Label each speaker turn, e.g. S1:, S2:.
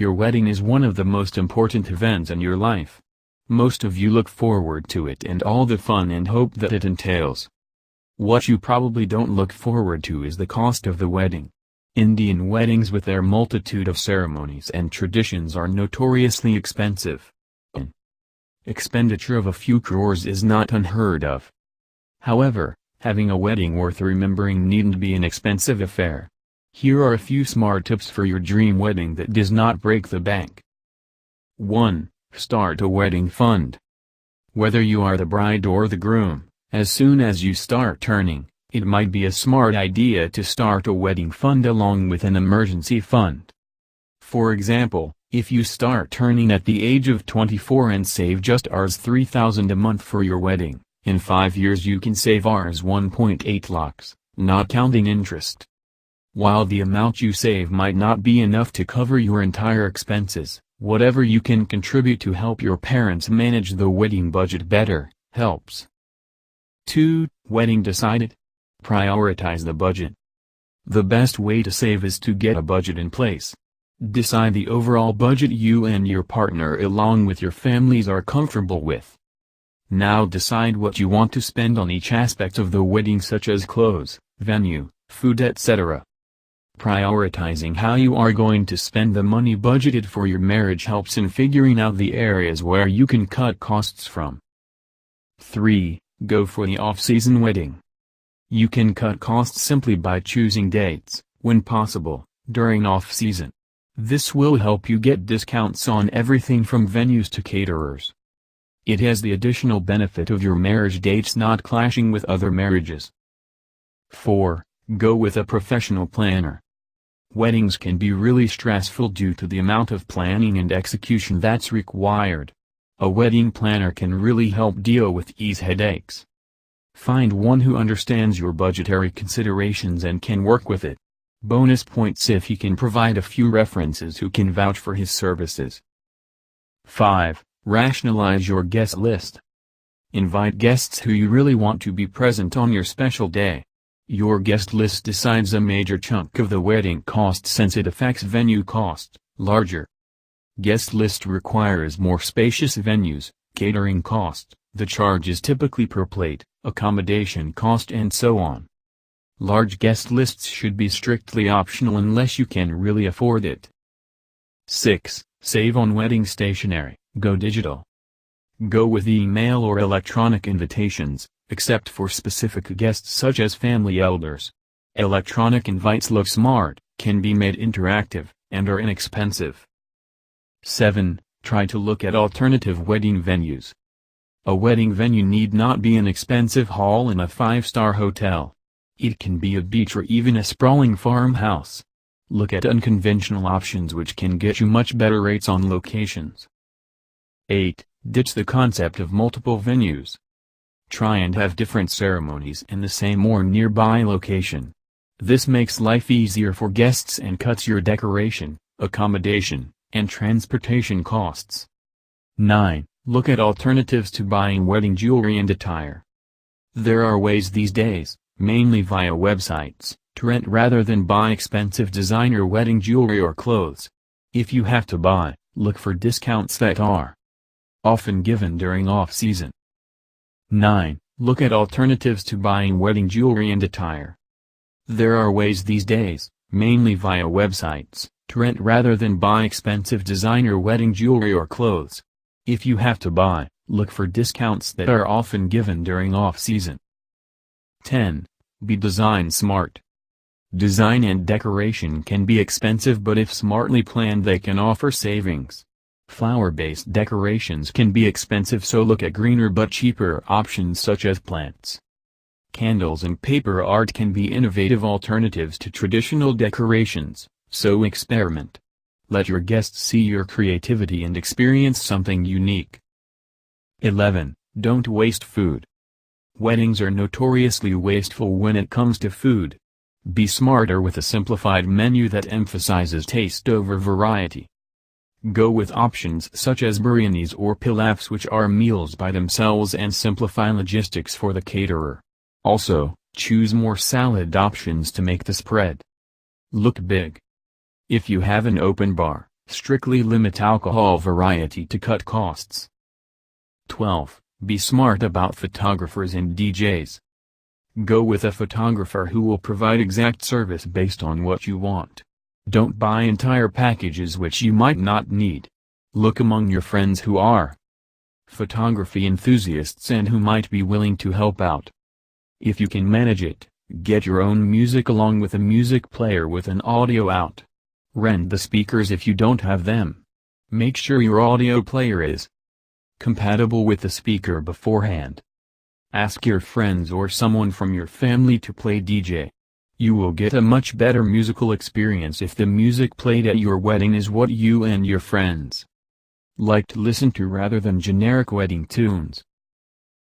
S1: Your wedding is one of the most important events in your life. Most of you look forward to it and all the fun and hope that it entails. What you probably don't look forward to is the cost of the wedding. Indian weddings with their multitude of ceremonies and traditions are notoriously expensive. An expenditure of a few crores is not unheard of. However, having a wedding worth remembering needn't be an expensive affair. Here are a few smart tips for your dream wedding that does not break the bank. 1. Start a wedding fund. Whether you are the bride or the groom, as soon as you start turning, it might be a smart idea to start a wedding fund along with an emergency fund. For example, if you start turning at the age of 24 and save just Rs 3,000 a month for your wedding, in 5 years you can save Rs 1.8 lakhs, not counting interest. While the amount you save might not be enough to cover your entire expenses, whatever you can contribute to help your parents manage the wedding budget better, helps. 2. Wedding decided? Prioritize the budget. The best way to save is to get a budget in place. Decide the overall budget you and your partner along with your families are comfortable with. Now decide what you want to spend on each aspect of the wedding, such as clothes, venue, food, etc. Prioritizing how you are going to spend the money budgeted for your marriage helps in figuring out the areas where you can cut costs from. 3. Go for the off-season wedding. You can cut costs simply by choosing dates, when possible, during off-season. This will help you get discounts on everything from venues to caterers. It has the additional benefit of your marriage dates not clashing with other marriages. 4. Go with a professional planner. Weddings can be really stressful due to the amount of planning and execution that's required. A wedding planner can really help deal with these headaches. Find one who understands your budgetary considerations and can work with it. Bonus points if he can provide a few references who can vouch for his services. 5. Rationalize your guest list. Invite guests who you really want to be present on your special day. Your guest list decides a major chunk of the wedding cost since it affects venue cost. Larger guest list requires more spacious venues, catering cost, the charge is typically per plate, accommodation cost and so on. Large guest lists should be strictly optional unless you can really afford it. 6. Save on wedding stationery, go digital. Go with email or electronic invitations, except for specific guests such as family elders. Electronic invites look smart, can be made interactive, and are inexpensive. 7. Try to look at alternative wedding venues. A wedding venue need not be an expensive hall in a 5-star hotel. It can be a beach or even a sprawling farmhouse. Look at unconventional options which can get you much better rates on locations. 8. Ditch the concept of multiple venues. Try and have different ceremonies in the same or nearby location. This makes life easier for guests and cuts your decoration, accommodation, and transportation costs. 9. Look at alternatives to buying wedding jewelry and attire. There are ways these days, mainly via websites, to rent rather than buy expensive designer wedding jewelry or clothes. If you have to buy, look for discounts that are often given during off-season. 9. Look at alternatives to buying wedding jewelry and attire. There are ways these days, mainly via websites, to rent rather than buy expensive designer wedding jewelry or clothes. If you have to buy, look for discounts that are often given during off-season. 10. Be design smart. Design and decoration can be expensive, but if smartly planned they can offer savings. Flower-based decorations can be expensive, so look at greener but cheaper options such as plants. Candles and paper art can be innovative alternatives to traditional decorations, so experiment. Let your guests see your creativity and experience something unique. 11. Don't waste food. Weddings are notoriously wasteful when it comes to food. Be smarter with a simplified menu that emphasizes taste over variety. Go with options such as biryanis or pilafs, which are meals by themselves and simplify logistics for the caterer. Also, choose more salad options to make the spread look big. If you have an open bar, Strictly limit alcohol variety to cut costs. 12. Be smart about photographers and DJs. Go with a photographer who will provide exact service based on what you want. Don't buy entire packages which you might not need. Look among your friends who are photography enthusiasts and who might be willing to help out. If you can manage it, get your own music along with a music player with an audio out. Rent the speakers if you don't have them. Make sure your audio player is compatible with the speaker beforehand. Ask your friends or someone from your family to play DJ. You will get a much better musical experience if the music played at your wedding is what you and your friends like to listen to rather than generic wedding tunes.